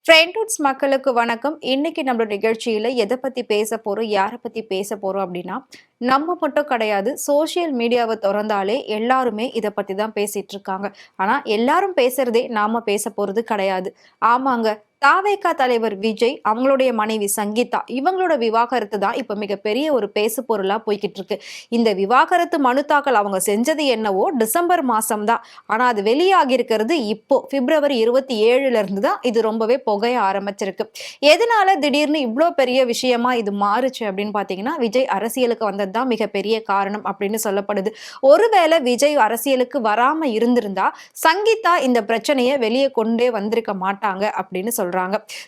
ஃப்ரெண்ட்ஹுட்ஸ் மக்களுக்கு வணக்கம். இன்னைக்கு நம்மளோட நிகழ்ச்சியில எதை பத்தி பேச போறோம், யாரை பத்தி பேச போறோம் அப்படின்னா, நம்ம மட்டும் கிடையாது. சோசியல் மீடியாவை திறந்தாலே எல்லாருமே இதை பத்தி தான் பேசிட்டு இருக்காங்க. ஆனா எல்லாரும் பேசுறதே நாம பேச போறது கிடையாது. ஆமாங்க. தாவேகா தலைவர் விஜய், அவங்களுடைய மனைவி சங்கீதா, இவங்களோட விவாகரத்து தான் இப்ப மிகப்பெரிய ஒரு பேசு பொருளா போய்கிட்டு இருக்கு. இந்த விவாகரத்து மனு தாக்கல் அவங்க செஞ்சது என்னவோ டிசம்பர் மாசம் தான். ஆனா அது வெளியாகி இருக்கிறது இப்போ பிப்ரவரி 27ல இருந்து தான் இது ரொம்பவே புகைய ஆரம்பிச்சிருக்கு. எதனால திடீர்னு இவ்வளோ பெரிய விஷயமா இது மாறுச்சு அப்படின்னு பாத்தீங்கன்னா, விஜய் அரசியலுக்கு வந்தது தான் மிகப்பெரிய காரணம் அப்படின்னு சொல்லப்படுது. ஒருவேளை விஜய் அரசியலுக்கு வராம இருந்திருந்தா சங்கீதா இந்த பிரச்சனையை வெளியே கொண்டே வந்திருக்க மாட்டாங்க அப்படின்னு சொல்றாங்க.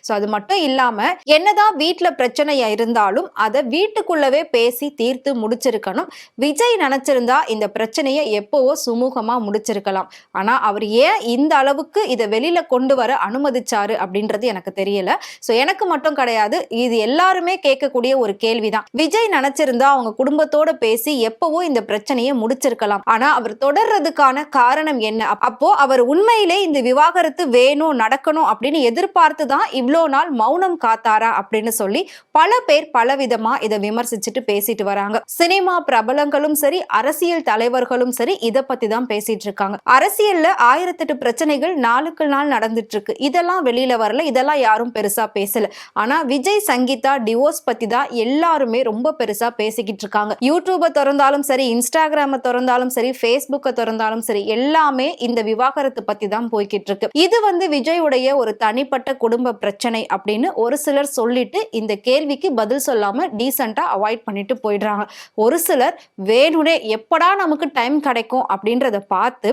சோ அது மட்டும் இல்லாம என்னதான் வீட்டுல பிரச்சனையா இருந்தாலும் அதை வீட்டுக்குள்ளவே பேசி தீர்த்து முடிச்சிருக்கணும். விஜய் நினைச்சிருந்தா இந்த பிரச்சனையை எப்பவோ சுமூகமா முடிச்சிருக்கலாம். ஆனா அவர் ஏன் இந்த அளவுக்கு இதை வெளியில கொண்டு வர அனுமதிச்சாரு அப்படின்றது எனக்கு தெரியல. சோ எனக்கு மட்டும் கிடையாது, இது எல்லாருமே கேட்கக்கூடிய ஒரு கேள்விதான். விஜய் நினைச்சிருந்தா அவங்க குடும்பத்தோட பேசி எப்பவோ இந்த பிரச்சனையை முடிச்சிருக்கலாம். ஆனா அவர் தொடர்றதுக்கான காரணம் என்ன? அப்போ அவர் உண்மையிலே இந்த விவாகரத்து வேணும், நடக்கணும் அப்படின்னு எதிர்பார்த்துதான் இவ்வளோ நாள் மௌனம் காத்தாரா அப்படின்னு சொல்லி பல பேர் பலவிதமா இதை விமர்சிச்சுட்டு பேசிட்டு வராங்க. சினிமா பிரபலங்களும் சரி, அரசியல் தலைவர்களும் சரி இதை பத்தி தான் பேசிட்டு இருக்காங்க. அரசியல்ல 1008 பிரச்சனைகள் நாளுக்கு நாள் நடந்துட்டு இருக்கு. இதெல்லாம் வெளியில வரல, இதெல்லாம் யாரும் பெருசா பேசல. ஆனா விஜய் சங்கீதா டிவோர்ஸ் பத்தி தான் எல்லாருமே ரொம்ப பெருசா பேசிக்கிட்டு இருக்காங்க. யூடியூபை திறந்தாலும் சரி, இன்ஸ்டாகிராம திறந்தாலும் சரி, ஃபேஸ்புக்கை திறந்தாலும் சரி, எல்லாமே இந்த விவாகரத்து பத்தி தான் போய்கிட்டு இருக்கு. இது விஜயுடைய ஒரு தனிப்பட்ட குடும்ப பிரச்சனை அப்படின்னு ஒரு சிலர் சொல்லிட்டு இந்த கேள்விக்கு பதில் சொல்லாம டீசெண்டா அவாய்ட் பண்ணிட்டு போயிடுறாங்க. ஒரு சிலர் வேணுனே எப்படா நமக்கு டைம் கிடைக்கும் அப்படின்றத பார்த்து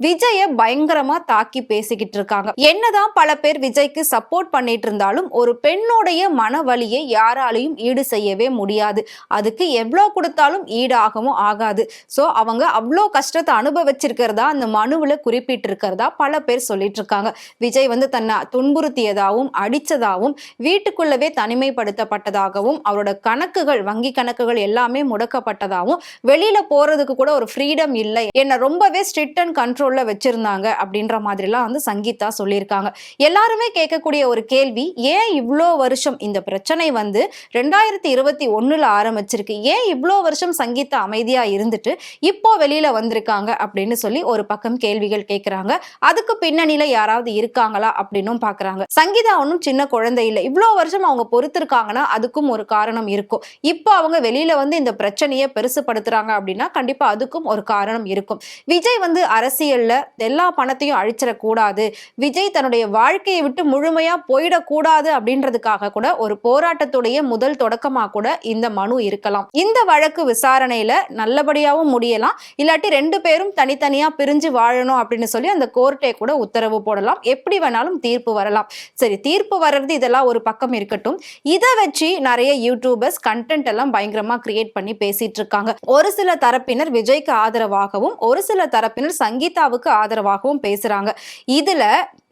விஜய பயங்கரமா தாக்கி பேசிக்கிட்டு இருக்காங்க. என்னதான் பல பேர் விஜய்க்கு சப்போர்ட் பண்ணிட்டு இருந்தாலும் ஒரு பெண்ணுடைய மனவலியை யாராலையும் ஈடு செய்யவே முடியாது. அதுக்கு எவ்வளவு கொடுத்தாலும் ஈடாகவும் ஆகாது. சோ அவங்க அவ்வளோ கஷ்டத்தை அனுபவிச்சிருக்கிறதா அந்த மனுவுல குறிப்பிட்டு இருக்கிறதா பல பேர் சொல்லிட்டு இருக்காங்க. விஜய் தன்னை துன்புறுத்தியதாகவும் அடிச்சதாகவும் வீட்டுக்குள்ளவே தனிமைப்படுத்தப்பட்டதாகவும் அவரோட கணக்குகள், வங்கி கணக்குகள் எல்லாமே முடக்கப்பட்டதாகவும் வெளியில போறதுக்கு கூட ஒரு ஃப்ரீடம் இல்லை, என்ன ரொம்பவே ஸ்ட்ரிக்ட் அண்ட் கண்ட்ரோல்ல வச்சிருந்தாங்க அப்படின்ற மாதிரிலாம் சங்கீதா சொல்லியிருக்காங்க. எல்லாருமே கேட்கக்கூடிய ஒரு கேள்வி, ஏன் இவ்வளோ வருஷம் இந்த பிரச்சனை 2021ல ஆரம்பிச்சிருக்கு, ஏன் இவ்வளோ வருஷம் சங்கீதா அமைதியா இருந்துட்டு இப்போ வெளியில வந்திருக்காங்க அப்படின்னு சொல்லி ஒரு பக்கம் கேள்விகள் கேட்கிறாங்க. அதுக்கு பின்னணியில யாராவது இருக்காங்களா அப்படின்னும் பாக்குறாங்க. சங்கீதா ஒன்னும் சின்ன குழந்தை இல்லை. இவ்வளவு வருஷம் அவங்க பொறுத்திருக்காங்கன்னா அதுக்கும் ஒரு காரணம் இருக்கும். இப்போ அவங்க வெளியில இந்த பிரச்சனையை பெருசுபடுத்துறாங்க அப்படின்னா கண்டிப்பா அதுக்கும் ஒரு காரணம் இருக்கும். விஜய் அரசியல்ல எல்லா பணத்தையும் அழிச்சிடக்கூடாது, விஜய் தன்னுடைய வாழ்க்கையை விட்டு முழுமையா போயிடக்கூடாது அப்படின்றதுக்காக கூட ஒரு போராட்டத்துடைய முதல் தொடக்கமா கூட இந்த மனு இருக்கலாம். இந்த வழக்கு விசாரணையில நல்லபடியாவும் முடியலாம், இல்லாட்டி 2 பேரும் தனித்தனியா பிரிஞ்சு வாழணும் அப்படின்னு சொல்லி அந்த கோர்ட்டே கூட உத்தரவு போடலாம். எப்படி வேணாலும் தீர்ப்பு வரலாம். சரி, தீர்ப்பு வர்றது இதெல்லாம் ஒரு பக்கம் இருக்கட்டும். இதை வச்சு நிறைய யூடியூபர்ஸ் கண்டென்ட் எல்லாம் பயங்கரமா கிரியேட் பண்ணி பேசிட்டு இருக்காங்க. ஒரு சில தரப்பினர் விஜய்க்கு ஆதரவாகவும் ஒரு சில தரப்பினர் சங்கீதாவுக்கு ஆதரவாகவும் பேசுறாங்க. இதுல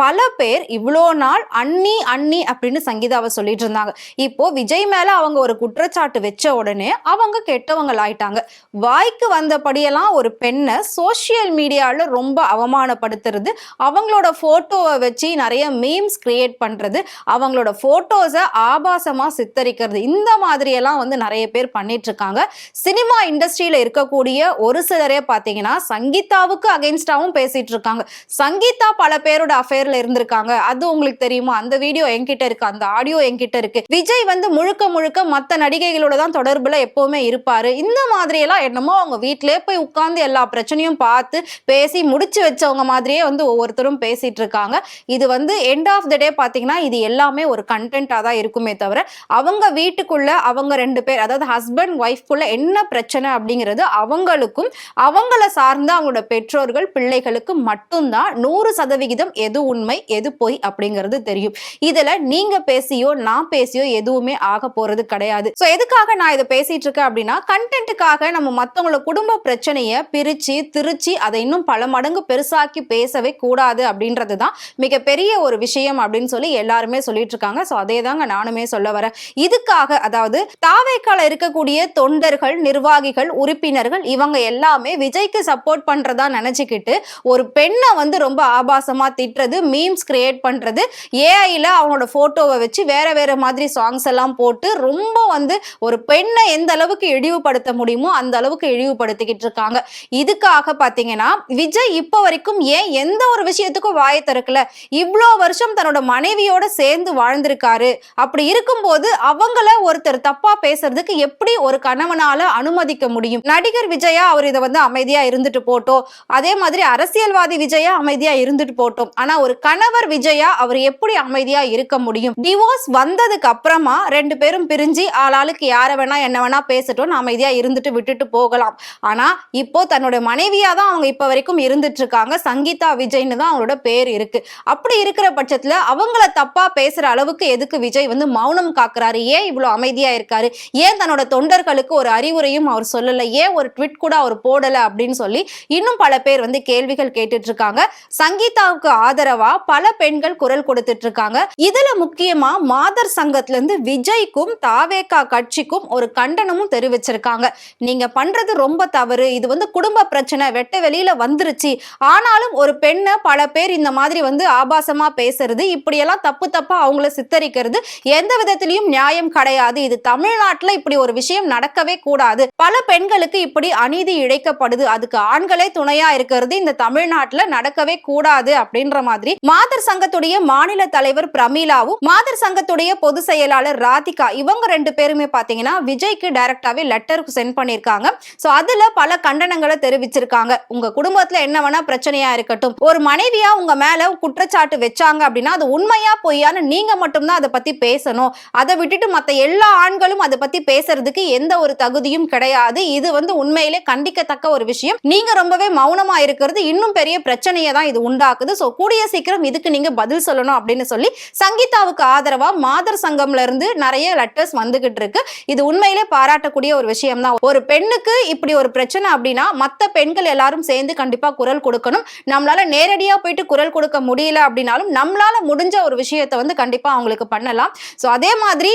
பல பேர் இவ்வளோ நாள் அண்ணி அண்ணி அப்படின்னு சங்கீதாவை சொல்லிட்டு இருந்தாங்க. இப்போ விஜய் மேல அவங்க ஒரு குற்றச்சாட்டு வச்ச உடனே அவங்க கெட்டவங்கள் ஆயிட்டாங்க. வாய்க்கு வந்தபடியெல்லாம் ஒரு பெண்ணை சோசியல் மீடியால ரொம்ப அவமானப்படுத்துறது, அவங்களோட போட்டோவை வச்சு நிறைய மீம்ஸ் கிரியேட் பண்றது, அவங்களோட போட்டோஸை ஆபாசமா சித்தரிக்கிறது, இந்த மாதிரி எல்லாம் நிறைய பேர் பண்ணிட்டு இருக்காங்க. சினிமா இண்டஸ்ட்ரியில இருக்கக்கூடிய ஒரு சிலரே பாத்தீங்கன்னா சங்கீதாவுக்கு அகைன்ஸ்டாவும் பேசிட்டு இருக்காங்க. சங்கீதா பல பேரோட அஃபேர்ல இருந்திருக்காங்க, அது உங்களுக்கு தெரியுமா? அந்த வீடியோ என்கிட்ட இருக்கு, அந்த ஆடியோ என்கிட்ட இருக்கு. விஜய் முழுக்க முழுக்க மத்த நடிகைகளோட தான் தொடர்புல எப்பவுமே இருப்பாரு. இந்த மாதிரி எல்லாம் என்னமோ அவங்க வீட்டிலேயே போய் உட்கார்ந்து எல்லா பிரச்சனையும் பார்த்து பேசி முடிச்சு வச்சவங்க மாதிரியே ஒவ்வொருத்தரும் பேசிட்டு இருக்காங்க. இது எண்ட் ஆஃப் த டே பாத்தீங்கன்னா இது எல்லாமே ஒரு கண்டென்ட்டா தான் இருக்குமே தவிர அவங்க வீட்டுக்குள்ள அவங்க 2 பேர், அதாவது ஹஸ்பண்ட் ஒய்ஃப்குள்ள என்ன பிரச்சனை அப்படிங்கிறது அவங்களுக்கும் அவங்கள சார்ந்த அவங்களோட பெற்றோர்கள் பிள்ளைகளுக்கு மட்டும்தான் 100% எது உண்மை எது பொய் அப்படிங்கிறது தெரியும். இதுல நீங்க பேசியோ நான் பேசியோ எதுவுமே ஆக போறது கிடையாது. சோ எதுக்காக நான் இதை பேசிட்டு இருக்கேன் அப்படின்னா, கண்டென்ட்டுக்காக நம்ம மத்தவங்களோட குடும்ப பிரச்சனையை பிரிச்சு திருச்சி அதை இன்னும் பல மடங்கு பெருசாக்கி பேசவே கூடாது அப்படின்றதுதான் மிகப்பெரிய ஒரு விஷயம் அப்படின்னு அப்படின்னு சொல்லி எல்லாருமே சொல்லிட்டு இருக்காங்க. சோ அதே தாங்க நானுமே சொல்ல வரேன். இதுக்காக அதாவது தாவேக்கால இருக்கக்கூடிய தொண்டர்கள், நிர்வாகிகள், உறுப்பினர்கள் இவங்க எல்லாமே விஜய்க்கு சப்போர்ட் பண்றதா நினைச்சுக்கிட்டு ஒரு பெண்ணை வந்து ரொம்ப ஆபாசமா திட்டுறது, மீம்ஸ் கிரியேட் பண்றது, ஏஐல அவங்களோட போட்டோவை வச்சு வேற வேற மாதிரி சாங்ஸ் எல்லாம் போட்டு ரொம்ப வந்து ஒரு பெண்ணை எந்த அளவுக்கு இழிவுபடுத்த முடியுமோ அந்த அளவுக்கு இழிவுபடுத்திக்கிட்டு இருக்காங்க. இதுக்காக பாத்தீங்கன்னா விஜய் இப்ப வரைக்கும் ஏன் எந்த ஒரு விஷயத்துக்கும் வாயை திறக்கல? இவ்வளோ வருஷம் தன்னோட மனைவியோட சேர்ந்து வாழ்ந்திருக்காரு. அப்படி இருக்கும்போது அவங்கள ஒருத்தர் தப்பா பேசுறதுக்கு எப்படி ஒரு கணவனால அனுமதிக்க முடியும்? நடிகர் விஜயா அவர் இதை வந்து அமைதியா இருந்துட்டு போட்டோம், அதே மாதிரி அரசியல்வாதி விஜயா அமைதியா இருந்துட்டு போட்டோம். ஆனா ஒரு கணவர் விஜயா அவர் எப்படி அமைதியா இருக்க முடியும்? டிவோர்ஸ் வந்ததுக்கு அப்புறமா ரெண்டு பேரும் பிரிஞ்சு ஆளாளுக்கு யார வேணா என்ன வேணா பேசட்டும், அமைதியா இருந்துட்டு விட்டுட்டு போகலாம். ஆனா இப்போ தன்னோட மனைவியா தான் அவங்க இப்ப வரைக்கும் இருந்துட்டு இருக்காங்க. சங்கீதா விஜய்னு தான் அவங்களோட பேர் இருக்கு. அப்படி இருக்கிற பட்சத்துல அவங்கள தப்பா பேசுற அளவுக்கு எதுக்கு விஜய் வந்து மௌனம் காக்குறாரு? ஏன் இவ்வளவு அமைதியா இருக்காரு? ஏன் தன்னோட தொண்டர்களுக்கு ஒரு அறிவுரையும் அவர் சொல்லல? ஏன் ஒரு ட்வீட் கூட அவர் போடல அப்படின்னு சொல்லி இன்னும் பல பேர் வந்து கேள்விகள் கேட்டுட்டு இருக்காங்க. சங்கீதாவுக்கு ஆதரவா பல பெண்கள் குரல் கொடுத்துட்டு இருக்காங்க. இதுல முக்கியமா மாதர் சங்கத்துல இருந்து விஜய்க்கும் தாவேகா கட்சிக்கும் ஒரு கண்டனமும் தெரிவிச்சிருக்காங்க. நீங்க பண்றது ரொம்ப தவறு, இது வந்து குடும்ப பிரச்சனை, வெட்ட வெளியில வந்துருச்சு. ஆனாலும் ஒரு பெண்ணை பல பேர் இந்த மாதிரி வந்து ஆபாசமா பேசுறது, இப்படியெல்லாம் தப்பு தப்பா அவங்கள சித்தரிக்கிறது எந்த விதத்திலையும் நியாயம் கிடையாது. இது தமிழ்நாட்டுல இப்படி ஒரு விஷயம் நடக்கவே கூடாது. பல பெண்களுக்கு இப்படி அநீதி இழைக்கப்படுது, அதுக்கு ஆண்களே துணையா இருக்கிறது இந்த தமிழ்நாட்டுல நடக்கவே கூடாது அப்படின்ற மாதிரி மாதர் சங்கத்துடைய மாநில தலைவர் பிரமீளாவும் மாதர் சங்கத்துடைய பொதுச் செயலாளர் ராதிகா இவங்க ரெண்டு பேருமே பாத்தீங்கன்னா விஜய்க்கு டைரக்டாவே லெட்டர் சென்ட் பண்ணிருக்காங்க. சோ அதுல பல கண்டனங்களை தெரிவிச்சிருக்காங்க. உங்க குடும்பத்துல என்ன வேணா பிரச்சனையா இருக்கட்டும், ஒரு மனைவியா உங்க மேல குற்றச்சாட்டு வச்சாங்க அப்படின்னா அது உண்மையா பொய்யான்னு நீங்க மட்டும்தான் அதை பத்தி பேசணும். அதை விட்டுட்டு மத்த எல்லா ஆண்களும் அதை பத்தி பேசுறதுக்கு எந்த ஒரு தகுதியும் கிடையாது. இது வந்து உண்மையிலே கண்டிக்கத்தக்க ஒரு விஷயம். நீங்க ரொம்பவே மௌனமா இருக்கிறது இன்னும் பெரிய பிரச்சனையை தான் இது உண்டாக்குது. சோ கூடிய சீக்கிரம் இதுக்கு நீங்க பதில் சொல்லணும் அப்படின்னு சொல்லி சங்கீதாவுக்கு ஆதரவா மாதர் சங்கம்ல இருந்து நிறைய லெட்டர்ஸ் வந்துகிட்டு இருக்கு. இது உண்மையிலே பாராட்டக்கூடிய ஒரு விஷயம் தான். ஒரு பெண்ணுக்கு இப்படி ஒரு பிரச்சனை அப்படின்னா மத்த பெண்கள் எல்லாரும் சேர்ந்து கண்டிப்பா குரல் கொடுக்கணும். நம்மளால நேரடியா போயிட்டு குரல் கொடுக்க முடியல அப்படின்னாலும் நம்மளால முடிஞ்ச ஒரு விஷயத்தை வந்து கண்டிப்பா அவங்களுக்கு பண்ணலாம். சோ அதே மாதிரி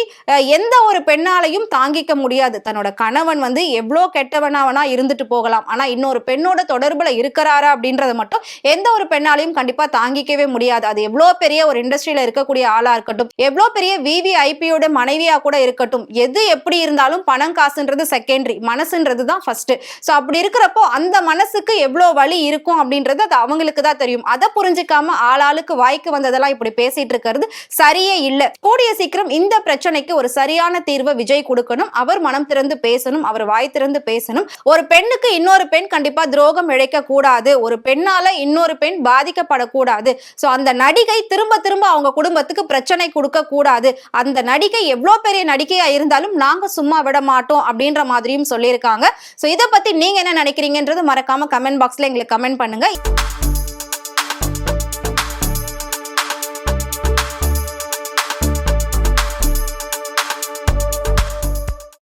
எந்த ஒரு பெண்ணாலையும் தாங்கிக்க முடியாது. தன்னோட கணவன் வந்து எவ்வளோ கெட்டவனாவனா இருந்துட்டு போகலாம், ஆனா இன்னொரு பெண்ணோட தொடர்புல இருக்கிறாரா அப்படின்றத மட்டும் எந்த ஒரு பெண்ணாலையும் கண்டிப்பா தாங்கிக்கவே முடியாது. அது எவ்வளோ பெரிய ஒரு இண்டஸ்ட்ரியில இருக்கக்கூடிய ஆளா இருக்கட்டும், எவ்வளோ பெரிய விவிஐபியோட மனைவியா கூட இருக்கட்டும், எது எப்படி இருந்தாலும் பணம் காசுன்றது செகண்டரி, மனசுன்றது தான் ஃபர்ஸ்ட். சோ அப்படி இருக்கிறப்போ அந்த மனசுக்கு எவ்வளோ வலி இருக்கும் அப்படின்றது அது அவங்களுக்கு தான் தெரியும். அதை புரிஞ்சுக்காம ஆளாளுக்கு வாய்க்கு வந்ததெல்லாம் இப்படி பேசிட்டு இருக்கிறது சரியே இல்லை. கூடிய சீக்கிரம் இந்த பிரச்சனைக்கு ஒரு சரியான தீர்வை விஜய் கொடுக்கணும். அவர் மனம் திறந்து பேசணும், அவர் வாய் திறந்து பேசணும். ஒரு பெண்ணுக்கு இன்னொரு பெண் கண்டிப்பா துரோகம் இழைக்க கூடாது, ஒரு பெண்ணால இன்னொரு பெண் பாதிக்கப்படக்கூடாது. சோ அந்த நடிகை திரும்ப திரும்ப அவங்க குடும்பத்துக்கு பிரச்சனை கொடுக்க கூடாது. அந்த நடிகை எவ்வளவு பெரிய நடிகையா இருந்தாலும் நாங்க சும்மா விட மாட்டோம் அப்படின்ற மாதிரியும் சொல்லியிருக்காங்க. சோ இதை பத்தி நீங்க என்ன நினைக்கிறீங்கன்றது மறக்காம கமெண்ட் பாக்ஸ்ல எங்களுக்கு கமெண்ட் பண்ணுங்க.